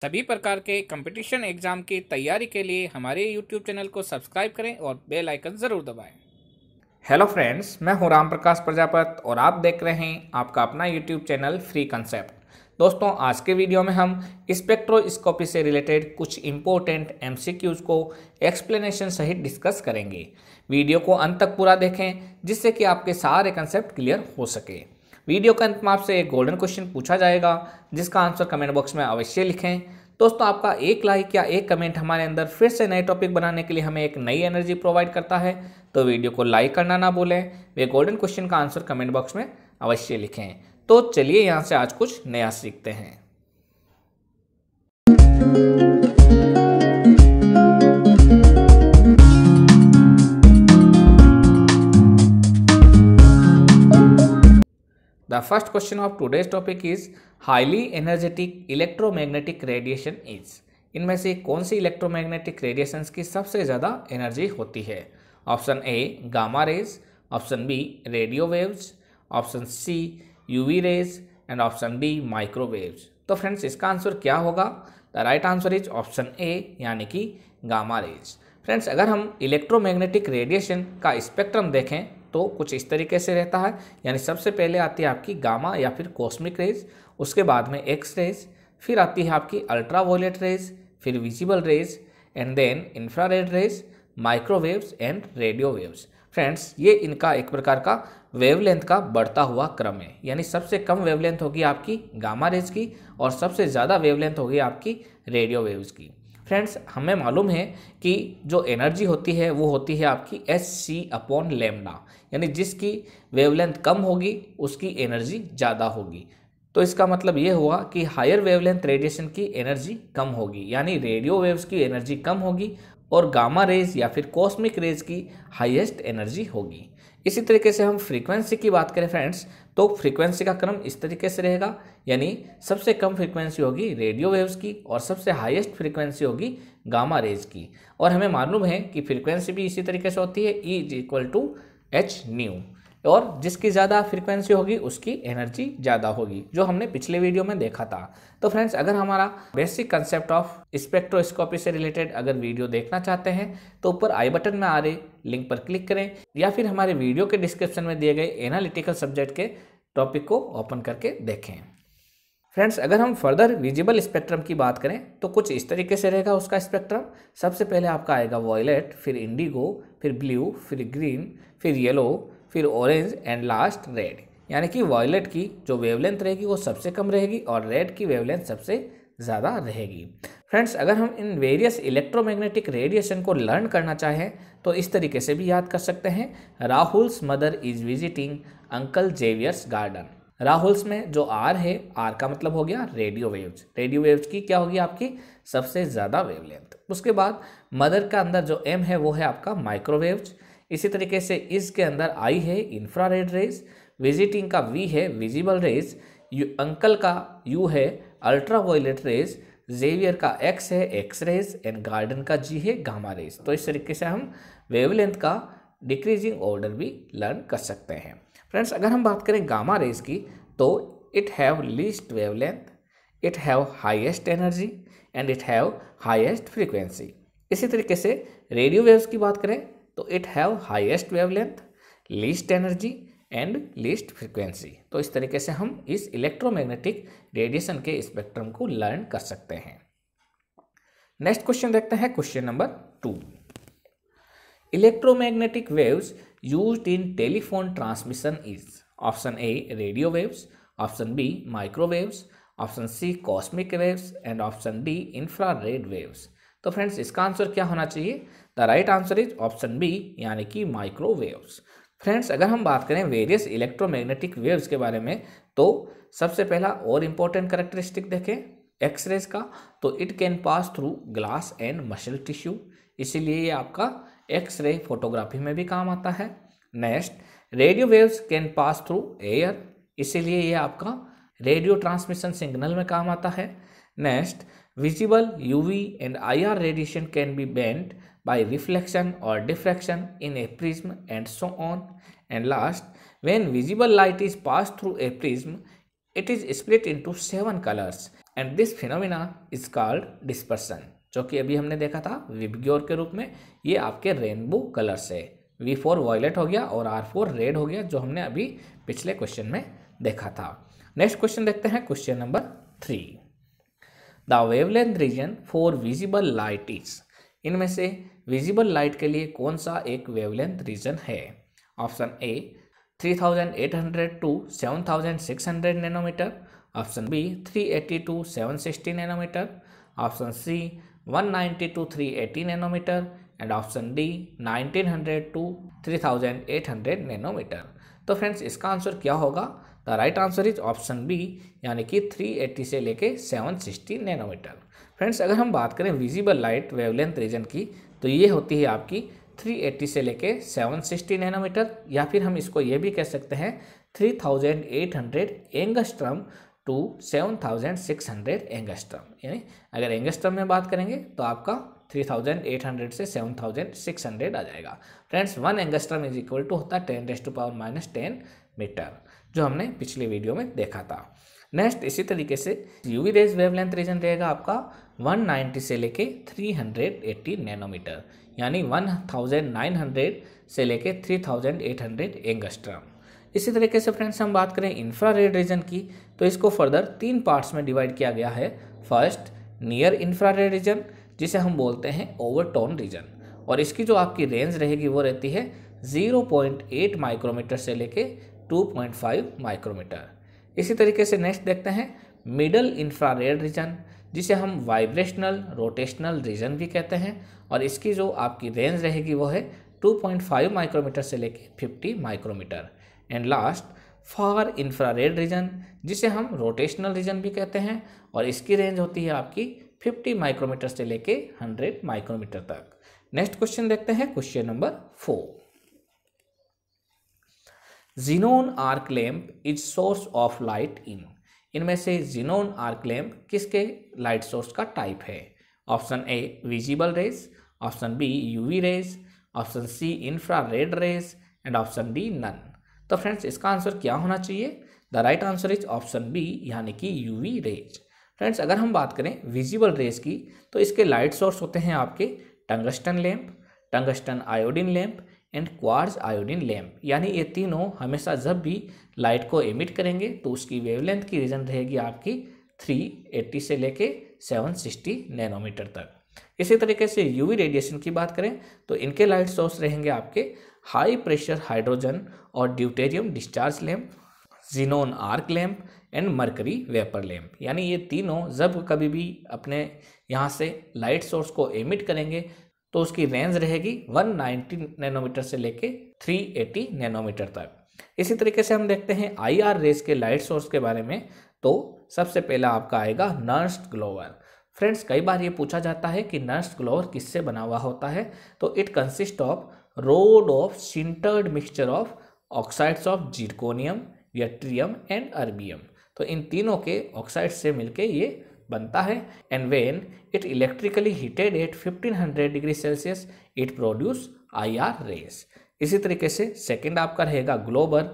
सभी प्रकार के कंपटीशन एग्जाम की तैयारी के लिए हमारे यूट्यूब चैनल को सब्सक्राइब करें और बेल आइकन ज़रूर दबाएं। हेलो फ्रेंड्स, मैं हूं राम प्रकाश प्रजापत और आप देख रहे हैं आपका अपना यूट्यूब चैनल फ्री कंसेप्ट। दोस्तों, आज के वीडियो में हम स्पेक्ट्रोस्कोपी से रिलेटेड कुछ इंपॉर्टेंट एमसीक्यूज़ को एक्सप्लेनेशन सहित डिस्कस करेंगे। वीडियो को अंत तक पूरा देखें जिससे कि आपके सारे कंसेप्ट क्लियर हो सके। वीडियो के अंत में आपसे एक गोल्डन क्वेश्चन पूछा जाएगा जिसका आंसर कमेंट बॉक्स में अवश्य लिखें। दोस्तों, आपका एक लाइक या एक कमेंट हमारे अंदर फिर से नए टॉपिक बनाने के लिए हमें एक नई एनर्जी प्रोवाइड करता है, तो वीडियो को लाइक करना ना भूलें। वे गोल्डन क्वेश्चन का आंसर कमेंट बॉक्स में अवश्य लिखें। तो चलिए यहाँ से आज कुछ नया सीखते हैं। The first question of today's topic is highly energetic electromagnetic radiation is। इनमें से कौन सी इलेक्ट्रोमैग्नेटिक रेडिएशंस की सबसे ज़्यादा एनर्जी होती है? Option A gamma rays, option B radio waves, option C UV rays and option D microwaves. तो friends, इसका आंसर क्या होगा? The right answer is option A यानी कि गामा रेज। फ्रेंड्स, अगर हम इलेक्ट्रोमैग्नेटिक रेडिएशन का स्पेक्ट्रम देखें तो कुछ इस तरीके से रहता है। यानी सबसे पहले आती है आपकी गामा या फिर कॉस्मिक रेज, उसके बाद में एक्स रेज, फिर आती है आपकी अल्ट्रावायलेट रेज, फिर visible rays and then infrared rays, microwaves and radio waves. Friends, ये इनका एक प्रकार का वेवलेंथ का बढ़ता हुआ क्रम है। यानी सबसे कम वेवलेंथ होगी आपकी गामा रेज की और सबसे ज़्यादा वेवलेंथ होगी आपकी रेडियो वेव्स की। फ्रेंड्स, हमें मालूम है कि जो एनर्जी होती है वो होती है आपकी Hc/λ, यानी जिसकी वेवलेंथ कम होगी उसकी एनर्जी ज़्यादा होगी। तो इसका मतलब ये हुआ कि हायर वेवलेंथ रेडिएशन की एनर्जी कम होगी, यानी रेडियो वेव्स की एनर्जी कम होगी और गामा रेज या फिर कॉस्मिक रेज की हाईएस्ट एनर्जी होगी। इसी तरीके से हम फ्रीक्वेंसी की बात करें फ्रेंड्स, तो फ्रीक्वेंसी का क्रम इस तरीके से रहेगा। यानी सबसे कम फ्रीक्वेंसी होगी रेडियो वेव्स की और सबसे हाईएस्ट फ्रीक्वेंसी होगी गामा रेज की। और हमें मालूम है कि फ्रीक्वेंसी भी इसी तरीके से होती है, E=hν, और जिसकी ज़्यादा फ्रीक्वेंसी होगी उसकी एनर्जी ज़्यादा होगी, जो हमने पिछले वीडियो में देखा था। तो फ्रेंड्स, अगर हमारा बेसिक कंसेप्ट ऑफ स्पेक्ट्रोस्कोपी से रिलेटेड अगर वीडियो देखना चाहते हैं तो ऊपर आई बटन में आ रहे लिंक पर क्लिक करें या फिर हमारे वीडियो के डिस्क्रिप्शन में दिए गए एनालिटिकल सब्जेक्ट के टॉपिक को ओपन करके देखें। फ्रेंड्स, अगर हम फर्दर विजिबल स्पेक्ट्रम की बात करें तो कुछ इस तरीके से रहेगा उसका स्पेक्ट्रम। सबसे पहले आपका आएगा वॉयलेट, फिर इंडिगो, फिर ब्लू, फिर ग्रीन, फिर येलो, फिर ऑरेंज एंड लास्ट रेड। यानी कि वॉयलेट की जो वेवलेंथ रहेगी वो सबसे कम रहेगी और रेड की वेवलेंथ सबसे ज़्यादा रहेगी। फ्रेंड्स, अगर हम इन वेरियस इलेक्ट्रोमैग्नेटिक रेडिएशन को लर्न करना चाहें तो इस तरीके से भी याद कर सकते हैं। Rahul's mother is visiting uncle Xavier's garden. Rahul's में जो आर है, आर का मतलब हो गया रेडियो वेव्स। रेडियो वेव्स की क्या होगी आपकी सबसे ज़्यादा वेवलेंथ। उसके बाद मदर का अंदर जो एम है वो है आपका माइक्रोवेव्स। इसी तरीके से इसके अंदर आई है इंफ्रारेड रेज, विजिटिंग का वी है विजिबल रेज, अंकल का यू है अल्ट्रावायलेट रेज, जेवियर का एक्स है एक्स रेज एंड गार्डन का जी है गामा रेज। तो इस तरीके से हम वेवलेंथ का डिक्रीजिंग ऑर्डर भी लर्न कर सकते हैं। फ्रेंड्स, अगर हम बात करें गामा रेज की तो it have least wavelength, it have highest energy and it have highest frequency. इसी तरीके से रेडियो वेव्स की बात करें तो it have highest wavelength, least energy and least frequency. तो इस तरीके से हम इस इलेक्ट्रोमैग्नेटिक रेडिएशन के स्पेक्ट्रम को लर्न कर सकते हैं। नेक्स्ट क्वेश्चन देखते हैं, question number 2। Electromagnetic waves used in telephone transmission is. Option A radio waves, option B microwaves, option C cosmic waves and option D infrared waves. तो friends, इसका answer क्या होना चाहिए? The right answer is option B यानी कि microwaves. Friends, अगर हम बात करें वेरियस इलेक्ट्रोमैग्नेटिक वेव्स के बारे में तो सबसे पहला और इम्पोर्टेंट कैरेक्टरिस्टिक देखें एक्सरेज का, तो it can pass through glass and muscle tissue, इसीलिए ये आपका एक्सरे फोटोग्राफी में भी काम आता है। Next, radio waves can pass through air, इसीलिए ये आपका रेडियो ट्रांसमिशन सिग्नल में काम आता है। Next, visible UV and IR radiation can be bent by reflection or diffraction in a prism and so on. And last, when visible light is passed through a prism, it is split into 7 colors and this phenomena is called dispersion, जो कि अभी हमने देखा था VIBGYOR के रूप में। ये आपके रेनबो कलर्स है। V4 वॉयलेट हो गया और R4 रेड हो गया, जो हमने अभी पिछले क्वेश्चन में देखा था। नेक्स्ट क्वेश्चन देखते हैं, question number 3। The wavelength region for visible light is, इनमें से विजिबल लाइट के लिए कौन सा एक वेवलेंथ रीजन है? Option A 3800 to 7600 nanometre, option B 380 to 760 nanometre, option C 190 to 380 nanometre and option D 1900 to 3800 nanometre. तो फ्रेंड्स इसका आंसर क्या होगा? The right answer is option B, यानी कि 380 से लेके 760 नैनोमीटर। फ्रेंड्स अगर हम बात करें विजिबल लाइट वेवलेंथ रीजन की, तो ये होती है आपकी 380 से लेके 760 नैनोमीटर, या फिर हम इसको ये भी कह सकते हैं 3800 एंगस्ट्रम टू 7600 एंगस्ट्रम। यानी अगर एंगस्ट्रम में बात करेंगे तो आपका 3800 से 7600 आ जाएगा। Friends 1 angstrom is equal to होता है 10⁻⁻10 मीटर, जो हमने पिछले वीडियो में देखा था। नेक्स्ट इसी तरीके से यूवी रेज वेवलेंथ रीजन रहेगा आपका 190 से लेके 380 नैनोमीटर, यानी 1900 से लेके 3800 एंगस्ट्रम। इसी तरीके से फ्रेंड्स हम बात करें इंफ्रारेड रीजन की, तो इसको फर्दर 3 पार्ट्स में डिवाइड किया गया है। फर्स्ट नियर इंफ्रारेड रीजन, जिसे हम बोलते हैं ओवरटोन रीजन, और इसकी जो आपकी रेंज रहेगी वो रहती है 0.8 माइक्रोमीटर से लेके 2.5 माइक्रोमीटर। इसी तरीके से नेक्स्ट देखते हैं मिडल इंफ्रारेड रीजन, जिसे हम वाइब्रेशनल रोटेशनल रीजन भी कहते हैं, और इसकी जो आपकी रेंज रहेगी वो है 2.5 माइक्रोमीटर से लेके 50 micrometre. And last far infrared region, जिसे हम रोटेशनल रीजन भी कहते हैं, और इसकी रेंज होती है आपकी 50 माइक्रोमीटर से लेके 100 माइक्रोमीटर तक। नेक्स्ट क्वेश्चन देखते हैं, question number 4। Xenon arc lamp is source of light in, इनमें से ज़ीनोन आर्क लैंप किसके लाइट सोर्स का टाइप है? Option A visible rays, option B UV rays, option C infrared rays and option D none. तो friends इसका answer क्या होना चाहिए? The right answer is option B, यानी कि यूवी रेज। फ्रेंड्स अगर हम बात करें विजिबल रेज की, तो इसके लाइट सोर्स होते हैं आपके tungsten lamp, tungsten iodine lamp and quartz iodine lamp. यानी ये तीनों हमेशा जब भी लाइट को एमिट करेंगे तो उसकी वेवलेंथ की रीजन रहेगी आपकी 380 से लेके 760 नैनोमीटर तक। इसी तरीके से यूवी रेडिएशन की बात करें तो इनके लाइट सोर्स रहेंगे आपके हाई प्रेशर हाइड्रोजन और deuterium discharge lamp, xenon arc lamp and mercury vapour lamp. यानी ये तीनों जब कभी भी अपने यहाँ से लाइट सोर्स को एमिट करेंगे तो उसकी रेंज रहेगी 190 नैनोमीटर से लेके 380 नैनोमीटर तक। इसी तरीके से हम देखते हैं IR रेज के लाइट सोर्स के बारे में, तो सबसे पहला आपका आएगा नर्स्ट ग्लोवर। फ्रेंड्स कई बार ये पूछा जाता है कि नर्स्ट ग्लोवर किससे बना हुआ होता है, तो it consist of road of sintered mixture of oxides of zirconium, yttrium and erbium. तो इन तीनों के ऑक्साइड से मिलके ये बनता है। And when it electrically heated at 1500 degree Celsius it produce IR rays. इसी तरीके से सेकंड आपका रहेगा globar.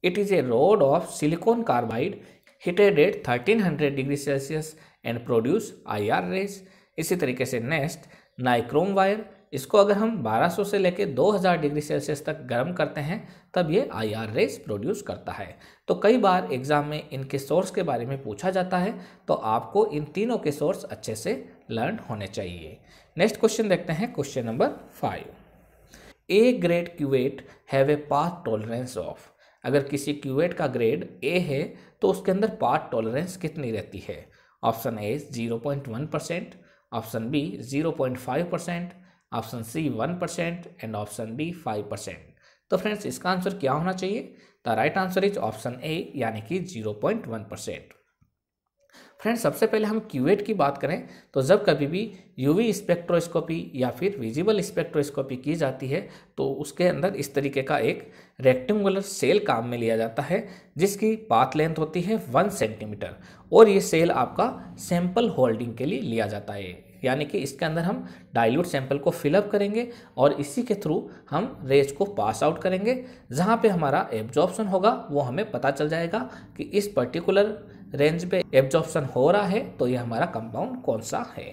It is a rod of silicon carbide heated at 1300 degree Celsius and produce IR rays. इसी तरीके से नेक्स्ट नाइक्रोम वायर, इसको अगर हम 1200 से लेकर 2000 डिग्री सेल्सियस तक गर्म करते हैं तब ये IR रेज प्रोड्यूस करता है। तो कई बार एग्जाम में इनके सोर्स के बारे में पूछा जाता है, तो आपको इन तीनों के सोर्स अच्छे से लर्न होने चाहिए। नेक्स्ट क्वेश्चन देखते हैं, question number 5। A grade cuvette have a path tolerance of, अगर किसी क्यूवेट का ग्रेड ए है तो उसके अंदर पाथ टॉलरेंस कितनी रहती है? Option A 0.1%, option B 0.5%, option C 1% and option D 5%। तो फ्रेंड्स इसका आंसर क्या होना चाहिए? The right answer is option A, यानी कि 0.1%। फ्रेंड्स सबसे पहले हम क्यूवेट की बात करें तो जब कभी भी यूवी स्पेक्ट्रोस्कोपी या फिर विजिबल स्पेक्ट्रोस्कोपी की जाती है तो उसके अंदर इस तरीके का एक रेक्टेंगुलर सेल काम में लिया जाता है, जिसकी पाथ लेंथ होती है 1 सेंटीमीटर, और ये सेल आपका सैंपल होल्डिंग के लिए लिया जाता है। यानी कि इसके अंदर हम डाइल्यूट सैंपल को फिलअप करेंगे और इसी के थ्रू हम रेज को पास आउट करेंगे। जहाँ पे हमारा एब्जॉर्प्शन होगा वो हमें पता चल जाएगा कि इस पर्टिकुलर रेंज पे एब्जॉर्प्शन हो रहा है तो ये हमारा कंपाउंड कौन सा है।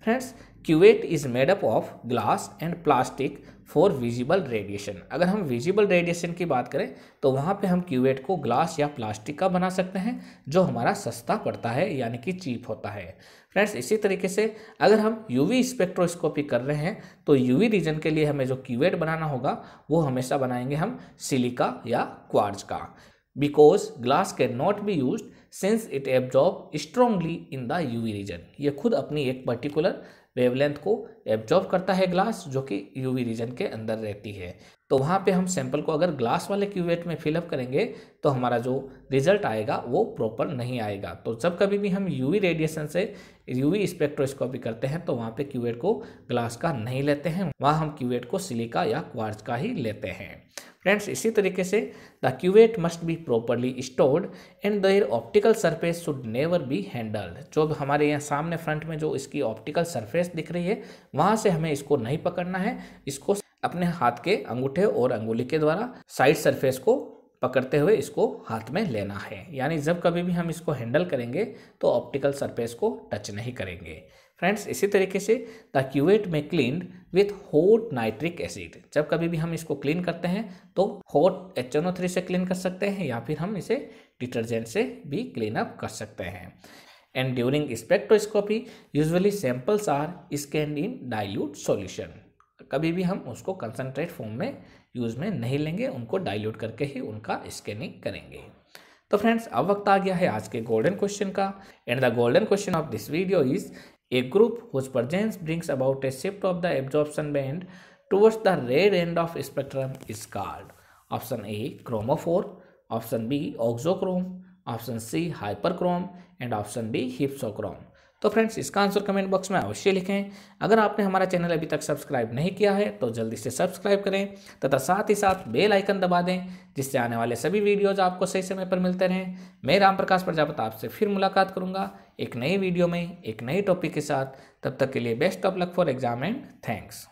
Friends, cuvette is made up of glass and plastic for visible radiation. अगर हम विजिबल रेडिएशन की बात करें तो वहाँ पे हम क्यूवेट को ग्लास या प्लास्टिक का बना सकते हैं जो हमारा सस्ता पड़ता है यानी कि चीप होता है। फ्रेंड्स, इसी तरीके से अगर हम यूवी स्पेक्ट्रोस्कोपी कर रहे हैं तो यूवी रीजन के लिए हमें जो क्यूवेट बनाना होगा वो हमेशा बनाएंगे हम सिलिका या क्वार्ट्ज का। Because glass can not be use since it absorb strongly in the UV region. ये खुद अपनी एक पर्टिकुलर वेवलेंथ को एब्जॉर्ब करता है ग्लास, जो कि यूवी रीजन के अंदर रहती है। तो वहाँ पे हम सैंपल को अगर ग्लास वाले क्यूवेट में फिलअप करेंगे तो हमारा जो रिजल्ट आएगा वो प्रॉपर नहीं आएगा। तो जब कभी भी हम यूवी रेडिएशन से यूवी स्पेक्ट्रोस्कोपी करते हैं तो वहाँ पे क्यूवेट को ग्लास का नहीं लेते हैं, वहाँ हम क्यूवेट को सिलिका या क्वार्ट्ज का ही लेते हैं। फ्रेंड्स, इसी तरीके से the cuvette must be properly stored and their optical surface should never be handled. जो हमारे यहाँ सामने फ्रंट में जो इसकी ऑप्टिकल सरफेस दिख रही है वहाँ से हमें इसको नहीं पकड़ना है, इसको अपने हाथ के अंगूठे और अंगुली के द्वारा साइड सरफेस को पकड़ते हुए इसको हाथ में लेना है। यानी जब कभी भी हम इसको हैंडल करेंगे तो ऑप्टिकल सरफेस को टच नहीं करेंगे। फ्रेंड्स, इसी तरीके से द क्यूवेट में cleaned with hot nitric acid. जब कभी भी हम इसको क्लीन करते हैं तो हॉट HNO3 से क्लीन कर सकते हैं या फिर हम इसे डिटर्जेंट से भी क्लीन अप कर सकते हैं। And during spectroscopy usually samples are scanned in dilute solution. कभी भी हम उसको कंसनट्रेट फॉर्म में यूज में नहीं लेंगे, उनको डाइल्यूट करके ही उनका स्कैनिंग करेंगे। तो फ्रेंड्स, अब वक्त आ गया है आज के गोल्डन क्वेश्चन का। And the golden question of this video is a group whose presence brings about a shift of the absorption band towards the red end of spectrum is called. Option A chromophore, option B oxochrome, option C hyperchrome and option D hypsochrome. तो friends, इसका answer comment box में अवश्य लिखें। अगर आपने हमारा channel अभी तक सब्सक्राइब नहीं किया है तो जल्दी से सब्सक्राइब करें तथा साथ ही साथ बेल आइकन दबा दें, जिससे आने वाले सभी वीडियोज आपको सही समय पर मिलते रहें। मैं राम प्रकाश प्रजापति आपसे फिर मुलाकात करूंगा एक नई वीडियो में एक नई टॉपिक के साथ। तब तक के लिए best of luck for exam and thanks.